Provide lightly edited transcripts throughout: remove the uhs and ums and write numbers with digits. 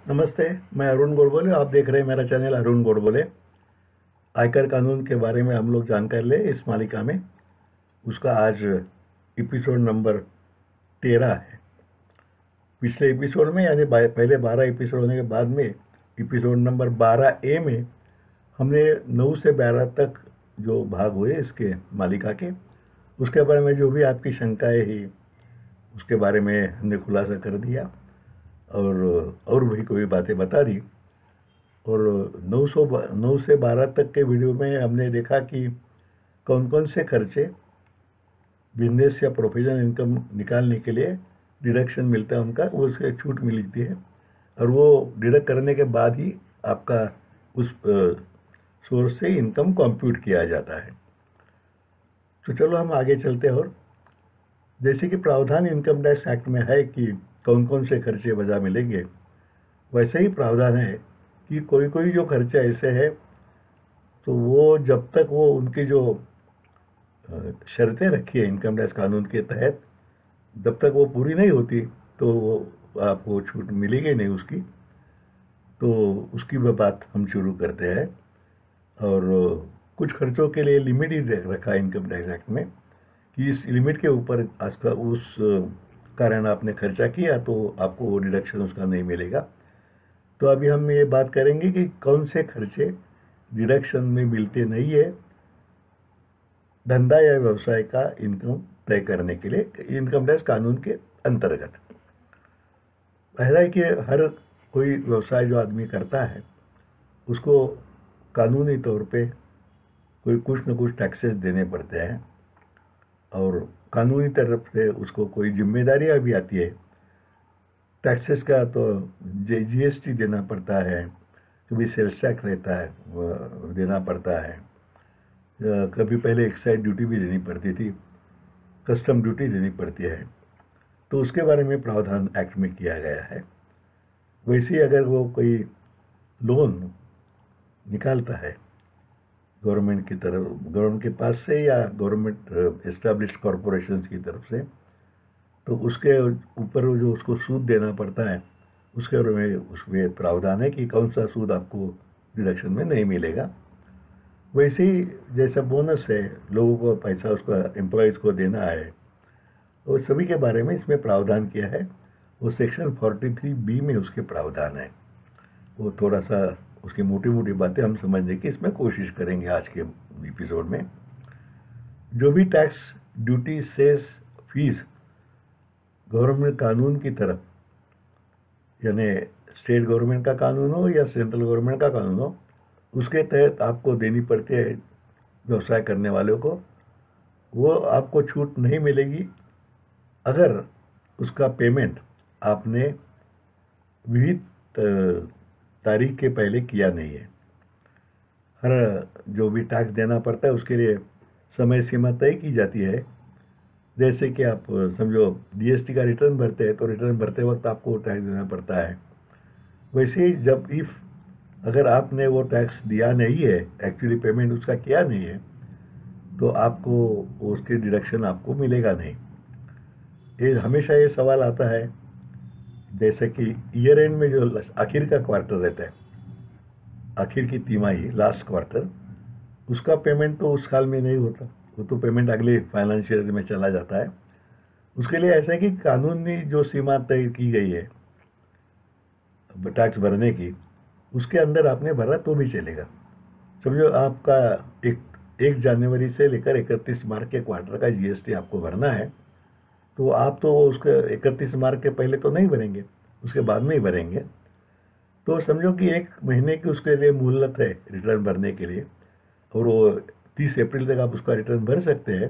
नमस्ते। मैं अरुण गोडबोले। आप देख रहे हैं मेरा चैनल अरुण गोडबोले। आयकर कानून के बारे में हम लोग जानकारी ले इस मालिका में। उसका आज एपिसोड नंबर 13 है। पिछले एपिसोड में यानी पहले 12 एपिसोड होने के बाद में एपिसोड नंबर 12A में हमने 9 से 12 तक जो भाग हुए इसके मालिका के, उसके बारे में जो भी आपकी शंकाएं ही उसके बारे में हमने खुलासा कर दिया और भी कोई बातें बता दी। और 9 से 12 तक के वीडियो में हमने देखा कि कौन कौन से खर्चे बिजनेस या प्रोफेशनल इनकम निकालने के लिए डिडक्शन मिलता है उनका, वो उसके छूट मिलती है और वो डिडक्ट करने के बाद ही आपका उस सोर्स से इनकम कंप्यूट किया जाता है। तो चलो हम आगे चलते हैं। और जैसे कि प्रावधान इनकम टैक्स एक्ट में है कि कौन कौन से खर्चे वजह मिलेंगे, वैसे ही प्रावधान है कि कोई कोई जो खर्चे ऐसे हैं तो वो जब तक वो उनकी जो शर्तें रखी है इनकम टैक्स कानून के तहत, जब तक वो पूरी नहीं होती तो वो आपको छूट मिलेगी नहीं उसकी। तो उसकी बात हम शुरू करते हैं। और कुछ खर्चों के लिए लिमिट ही रखा है इनकम टैक्स एक्ट में कि इस लिमिट के ऊपर आपका उस कारण आपने खर्चा किया तो आपको वो डिडक्शन उसका नहीं मिलेगा। तो अभी हम ये बात करेंगे कि कौन से खर्चे डिडक्शन में मिलते नहीं है धंधा या व्यवसाय का इनकम तय करने के लिए इनकम टैक्स कानून के अंतर्गत। पहला है कि हर कोई व्यवसाय जो आदमी करता है उसको कानूनी तौर पे कोई कुछ न कुछ टैक्सेस देने पड़ते हैं और कानूनी तरफ से उसको कोई जिम्मेदारियां भी आती है। टैक्सेस का तो जीएसटी देना पड़ता है, कभी सेल्स टैक्स रहता है वो देना पड़ता है, कभी पहले एक्साइज ड्यूटी भी देनी पड़ती थी, कस्टम ड्यूटी देनी पड़ती है। तो उसके बारे में प्रावधान एक्ट में किया गया है। वैसे ही अगर वो कोई लोन निकालता है गवर्नमेंट की तरफ, गवर्नमेंट के पास से या गवर्नमेंट एस्टैब्लिश्ड कॉरपोरेशंस की तरफ से, तो उसके ऊपर जो उसको सूद देना पड़ता है उसके बारे में उसमें प्रावधान है कि कौन सा सूद आपको डिडक्शन में नहीं मिलेगा। वैसे ही जैसा बोनस है लोगों को पैसा उसका एम्प्लॉयज़ को देना है, तो सभी के बारे में इसमें प्रावधान किया है। वो सेक्शन 43B में उसके प्रावधान है। वो थोड़ा सा उसकी मोटी मोटी बातें हम समझने की इसमें कोशिश करेंगे आज के एपिसोड में। जो भी tax, duty, cess, fees government कानून की तरफ, यानी स्टेट गवर्नमेंट का कानून हो या सेंट्रल गवर्नमेंट का कानून हो, उसके तहत आपको देनी पड़ती है व्यवसाय करने वालों को, वो आपको छूट नहीं मिलेगी अगर उसका पेमेंट आपने विहित तारीख के पहले किया नहीं है। हर जो भी टैक्स देना पड़ता है उसके लिए समय सीमा तय की जाती है। जैसे कि आप समझो जीएसटी का रिटर्न भरते हैं तो रिटर्न भरते वक्त आपको टैक्स देना पड़ता है। वैसे ही जब अगर आपने वो टैक्स दिया नहीं है, एक्चुअली पेमेंट उसका किया नहीं है, तो आपको उसकी डिडक्शन आपको मिलेगा नहीं। ये हमेशा ये सवाल आता है, जैसे कि ईयर एंड में जो आखिर का क्वार्टर रहता है, आखिर की तिमाही, लास्ट क्वार्टर, उसका पेमेंट तो उस साल में नहीं होता, वो तो पेमेंट अगले फाइनेंशियल ईयर में चला जाता है। उसके लिए ऐसा है कि कानूनी जो सीमा तय की गई है टैक्स भरने की, उसके अंदर आपने भरा तो भी चलेगा। समझो आपका 1 जनवरी से लेकर 31 मार्च के क्वार्टर का जीएसटी आपको भरना है, तो आप तो उसके 31 मार्च के पहले तो नहीं भरेंगे, उसके बाद में ही भरेंगे। तो समझो कि 1 महीने की उसके लिए मोहलत है रिटर्न भरने के लिए, और वो 30 अप्रैल तक आप उसका रिटर्न भर सकते हैं।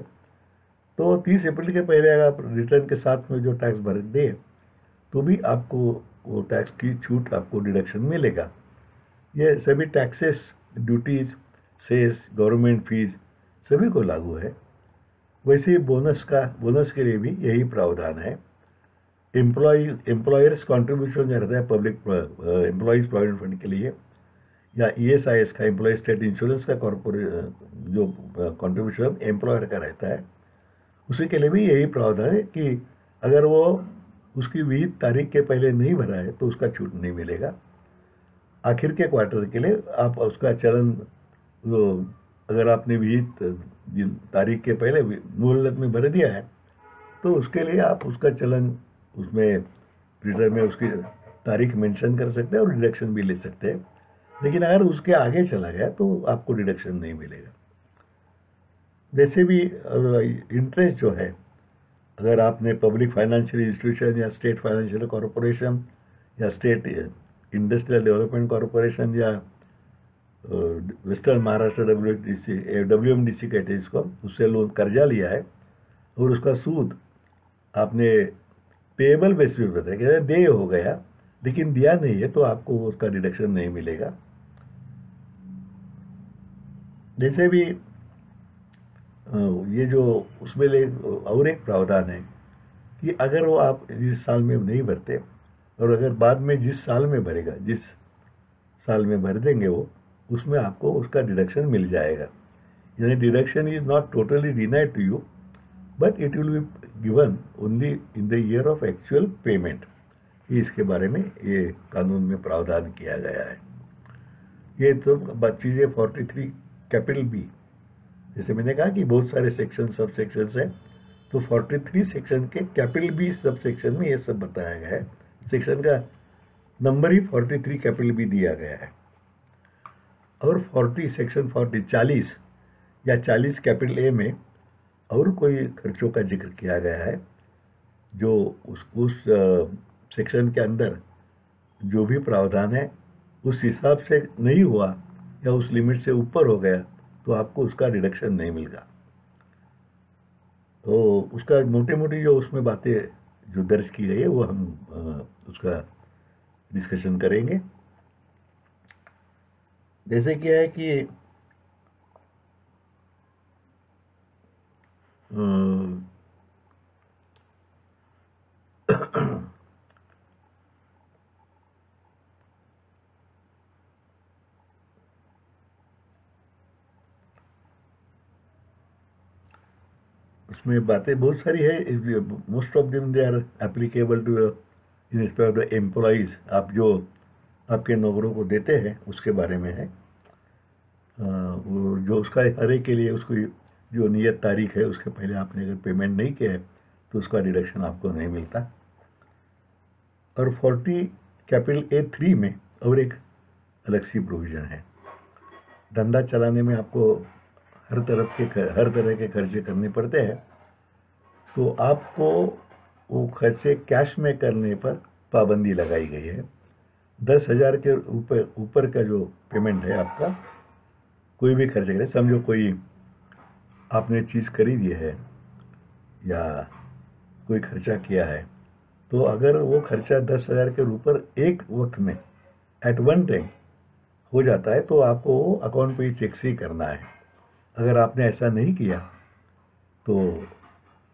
तो 30 अप्रैल के पहले अगर आप रिटर्न के साथ में जो टैक्स भर दे तो भी आपको वो टैक्स की छूट, आपको डिडक्शन मिलेगा। ये सभी taxes, duties, cess, government fees सभी को लागू है। वैसे ही बोनस के लिए भी यही प्रावधान है। एम्प्लॉयर्स कॉन्ट्रीब्यूशन जो रहता है पब्लिक एम्प्लॉयज़ प्रोविडेंट फंड के लिए, या ईएसआईएस का, एम्प्लॉय स्टेट इंश्योरेंस का जो कॉन्ट्रीब्यूशन एम्प्लॉयर का रहता है, उसी के लिए भी यही प्रावधान है कि अगर वो उसकी विहित तारीख के पहले नहीं भरा है तो उसका छूट नहीं मिलेगा। आखिर के क्वार्टर के लिए आप उसका चलन, वो अगर आपने विहित तारीख के पहले मुहल्लत में भर दिया है तो उसके लिए आप उसका चलन उसमें रिटर्न में उसकी तारीख मेंशन कर सकते हैं और डिडक्शन भी ले सकते हैं। लेकिन अगर उसके आगे चला गया तो आपको डिडक्शन नहीं मिलेगा। वैसे भी इंटरेस्ट जो है, अगर आपने पब्लिक फाइनेंशियल इंस्टीट्यूशन या स्टेट फाइनेंशियल कॉरपोरेशन या स्टेट इंडस्ट्रियल डेवलपमेंट कॉरपोरेशन या वेस्टर्न महाराष्ट्र WMDC कहते हैं इसको, उससे लोन कर्जा लिया है और उसका सूद आपने पेएबल बेसिस पे बताया, देय हो गया लेकिन दिया नहीं है तो आपको उसका डिडक्शन नहीं मिलेगा। जैसे भी ये जो उसमें और एक प्रावधान है कि अगर वो आप जिस साल में नहीं भरते और अगर बाद में जिस साल में भरेगा, जिस साल में भर देंगे वो, उसमें आपको उसका डिडक्शन मिल जाएगा। यानी deduction is not totally denied to you but it will be given only in the year of actual payment. इसके बारे में ये कानून में प्रावधान किया गया है। ये तो चीज़ें 43 कैपिटल बी, जैसे मैंने कहा कि बहुत सारे सेक्शन सब सेक्शंस हैं, तो 43 सेक्शन के कैपिटल बी सब सेक्शन में ये सब बताया गया है। सेक्शन का नंबर ही 43 कैपिटल बी दिया गया है। और 40 40 या 40 कैपिटल ए में और कोई खर्चों का जिक्र किया गया है जो उस सेक्शन के अंदर जो भी प्रावधान है उस हिसाब से नहीं हुआ या उस लिमिट से ऊपर हो गया तो आपको उसका डिडक्शन नहीं मिलेगा। तो उसका मोटी मोटी जो उसमें बातें जो दर्ज की गई है वो हम उसका डिस्कशन करेंगे। जैसे क्या है कि उसमें बातें बहुत सारी है। Most of them they are applicable to in respect of the employees. आप जो आपके नौकरों को देते हैं उसके बारे में है। वो जो उसका हर एक के लिए उसको जो नियत तारीख है उसके पहले आपने अगर पेमेंट नहीं किया है तो उसका डिडक्शन आपको नहीं मिलता। और 40 कैपिटल A3 में और एक अलग सी प्रोविज़न है। धंधा चलाने में आपको हर तरह के खर्चे करने पड़ते हैं, तो आपको वो खर्चे कैश में करने पर पाबंदी लगाई गई है। 10,000 के ऊपर का जो पेमेंट है आपका, कोई भी खर्चे करें, समझो कोई आपने चीज़ खरीदी है या कोई खर्चा किया है, तो अगर वो खर्चा 10,000 के ऊपर एक वक्त में एट वन टाइम हो जाता है तो आपको वो अकाउंट पे चेक से ही करना है। अगर आपने ऐसा नहीं किया तो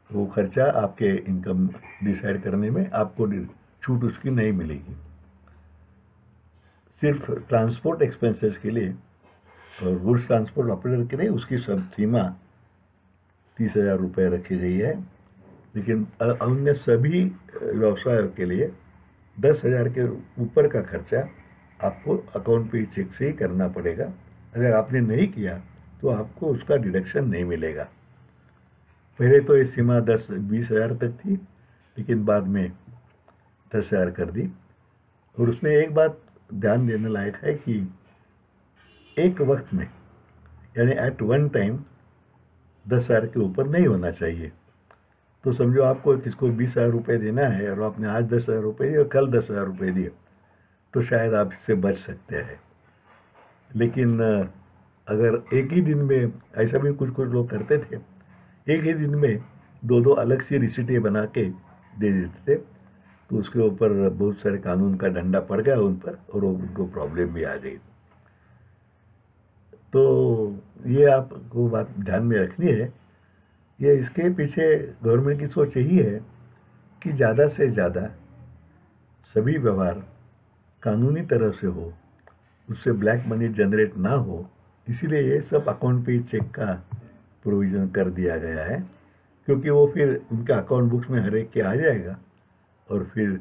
वो खर्चा आपके इनकम डिसाइड करने में आपको छूट उसकी नहीं मिलेगी। सिर्फ ट्रांसपोर्ट एक्सपेंसेस के लिए और गुड्स ट्रांसपोर्ट ऑपरेटर के लिए उसकी सब सीमा 30,000 रुपये रखी गई है। लेकिन अन्य सभी व्यवसायों के लिए 10,000 के ऊपर का खर्चा आपको अकाउंट पे चेक से ही करना पड़ेगा। अगर आपने नहीं किया तो आपको उसका डिडक्शन नहीं मिलेगा। पहले तो ये सीमा 20,000 तक थी, लेकिन बाद में 10,000 कर दी। और उसमें एक बात ध्यान देने लायक है कि एक वक्त में यानी एट वन टाइम 10,000 के ऊपर नहीं होना चाहिए। तो समझो आपको किसको 20,000 रुपये देना है और आपने आज 10,000 रुपये दिए और कल 10,000 रुपये दिए तो शायद आप इससे बच सकते हैं। लेकिन अगर एक ही दिन में, ऐसा भी कुछ लोग करते थे, एक ही दिन में दो अलग सी रिसीटें बना के दे देते थे, तो उसके ऊपर बहुत सारे कानून का डंडा पड़ गया उन पर और उनको प्रॉब्लम भी आ गई। तो ये आपको बात ध्यान में रखनी है। ये इसके पीछे गवर्नमेंट की सोच यही है कि ज़्यादा से ज़्यादा सभी व्यवहार कानूनी तरह से हो, उससे ब्लैक मनी जनरेट ना हो, इसीलिए ये सब अकाउंट पे चेक का प्रोविज़न कर दिया गया है। क्योंकि वो फिर उनके अकाउंट बुक्स में हर एक के आ जाएगा और फिर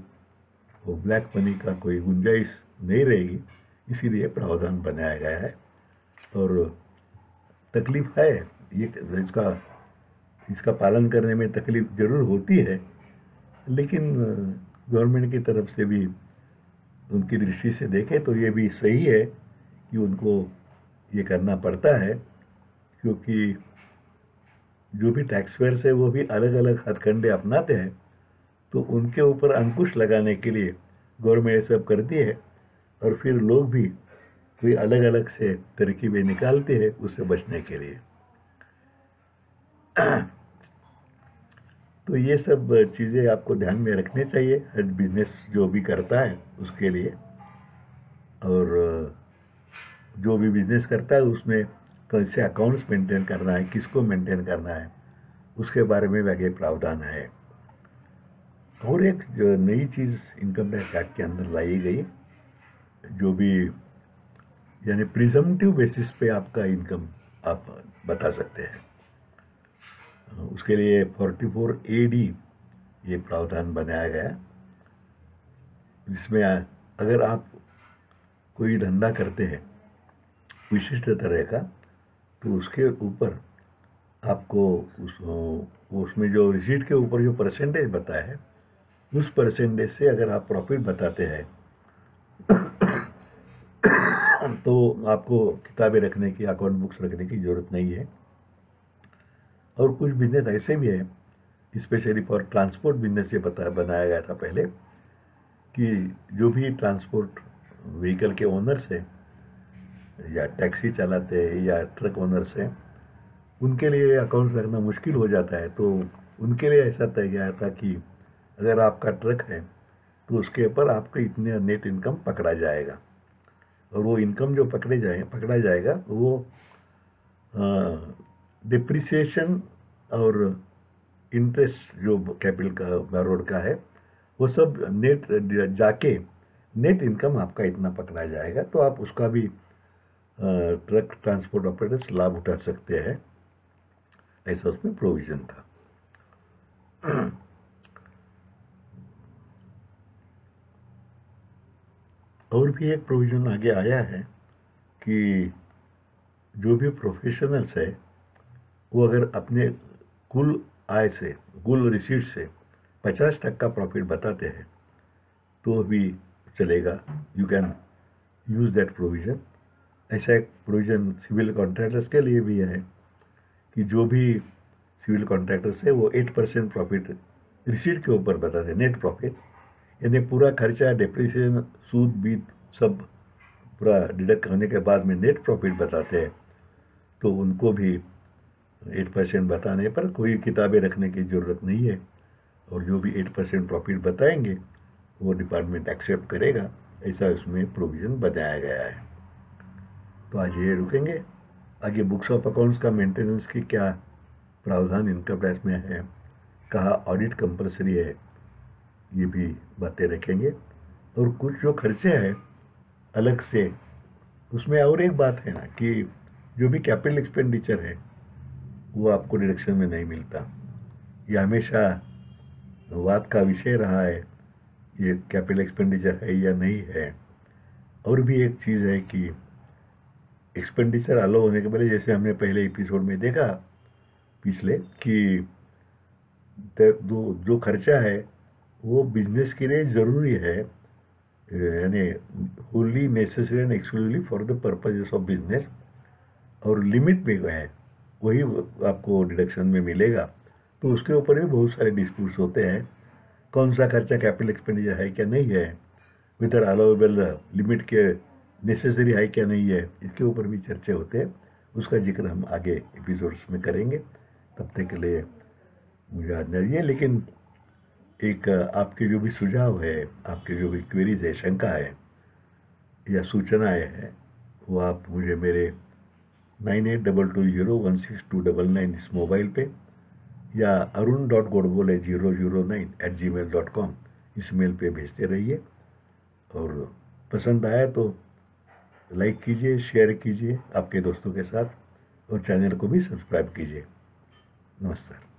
वो ब्लैक मनी का कोई गुंजाइश नहीं रहेगी, इसीलिए प्रावधान बनाया गया है। और तकलीफ है, ये इसका पालन करने में तकलीफ जरूर होती है, लेकिन गवर्नमेंट की तरफ से भी उनकी दृष्टि से देखें तो ये भी सही है कि उनको ये करना पड़ता है, क्योंकि जो भी टैक्सपेयर्स है वो भी अलग अलग हथकंडे अपनाते हैं, तो उनके ऊपर अंकुश लगाने के लिए गवर्नमेंट सब करती है, और फिर लोग भी कोई अलग अलग से तरकीबें निकालते हैं उससे बचने के लिए। तो ये सब चीज़ें आपको ध्यान में रखने चाहिए हर बिजनेस जो भी करता है उसके लिए। और जो भी बिजनेस करता है उसमें कैसे अकाउंट्स मेंटेन करना है, किसको मेंटेन करना है, उसके बारे में भी आगे प्रावधान है। और एक जो नई चीज़ इनकम टैक्स एक्ट के अंदर लाई गई, जो भी यानी प्रिजम्पटिव बेसिस पे आपका इनकम आप बता सकते हैं, उसके लिए 44 AD ये प्रावधान बनाया गया, जिसमें अगर आप कोई धंधा करते हैं विशिष्ट तरह का, तो उसके ऊपर आपको उसमें जो रिसीट के ऊपर जो परसेंटेज बताया है, उस परसेंटेज से अगर आप प्रॉफिट बताते हैं तो आपको किताबें रखने की, अकाउंट बुक्स रखने की जरूरत नहीं है। और कुछ बिजनेस ऐसे भी है, स्पेशली फॉर ट्रांसपोर्ट बिजनेस, ये बनाया गया था पहले कि जो भी ट्रांसपोर्ट व्हीकल के ओनर्स हैं या टैक्सी चलाते हैं या ट्रक ओनर्स हैं, उनके लिए अकाउंट्स रखना मुश्किल हो जाता है। तो उनके लिए ऐसा तय गया था कि अगर आपका ट्रक है तो उसके ऊपर आपका इतने नेट इनकम पकड़ा जाएगा, और वो इनकम जो पकड़ा जाएगा वो डिप्रिसिएशन और इंटरेस्ट जो कैपिटल का रोड का है वो सब नेट जाके नेट इनकम आपका इतना पकड़ा जाएगा, तो आप उसका भी ट्रक ट्रांसपोर्ट ऑपरेटर्स लाभ उठा सकते हैं, ऐसा उसमें प्रोविजन था। और भी एक प्रोविजन आगे आया है कि जो भी प्रोफेशनल्स है वो अगर अपने कुल आय से, कुल रिसीट से 50% प्रॉफिट बताते हैं तो भी चलेगा, you can use that provision. ऐसा एक प्रोविजन सिविल कॉन्ट्रैक्टर्स के लिए भी है कि जो भी सिविल कॉन्ट्रैक्टर्स है वो 8% प्रॉफिट रिसीट के ऊपर बताते हैं, नेट प्रॉफिट, यानी पूरा खर्चा, डिप्रिसिएशन, सूद बीत सब पूरा डिडक्ट करने के बाद में नेट प्रॉफिट बताते हैं, तो उनको भी 8% बताने पर कोई किताबें रखने की ज़रूरत नहीं है, और जो भी 8% प्रॉफिट बताएंगे वो डिपार्टमेंट एक्सेप्ट करेगा, ऐसा उसमें प्रोविज़न बनाया गया है। तो आज ये रुकेंगे, आगे बुक्स ऑफ अकाउंट्स का मेंटेनेंस की क्या प्रावधान इनकम टैक्स में है, कहाँ ऑडिट कंपलसरी है, ये भी बातें रखेंगे। और कुछ जो खर्चे हैं अलग से, उसमें और एक बात है ना कि जो भी कैपिटल एक्सपेंडिचर है वो आपको डिडक्शन में नहीं मिलता। ये हमेशा वाद का विषय रहा है, ये कैपिटल एक्सपेंडिचर है या नहीं है। और भी एक चीज़ है कि एक्सपेंडिचर अलाउ होने के पहले, जैसे हमने पहले एपिसोड में देखा पिछले, कि जो खर्चा है वो बिजनेस के लिए ज़रूरी है, यानी Holi necessary and exclusively for the purposes of business, और लिमिट में है वही आपको डिडक्शन में मिलेगा। तो उसके ऊपर भी बहुत सारे डिस्प्यूट्स होते हैं, कौन सा खर्चा कैपिटल एक्सपेंडिचर है क्या नहीं है, विदर अलाउेबल लिमिट के नेसेसरी है क्या नहीं है, इसके ऊपर भी चर्चा होते हैं। उसका जिक्र हम आगे एपिसोड्स में करेंगे। तब तक के लिए मुझे आज्ञा दीजिए, लेकिन एक आपके जो भी सुझाव है, आपके जो भी क्वेरीज है, शंका है या सूचनाएं हैं, वो आप मुझे मेरे 9822016299 इस मोबाइल पे या arun.godbole009@gmail.com इस मेल पे भेजते रहिए। और पसंद आया तो लाइक कीजिए, शेयर कीजिए आपके दोस्तों के साथ, और चैनल को भी सब्सक्राइब कीजिए। नमस्कार।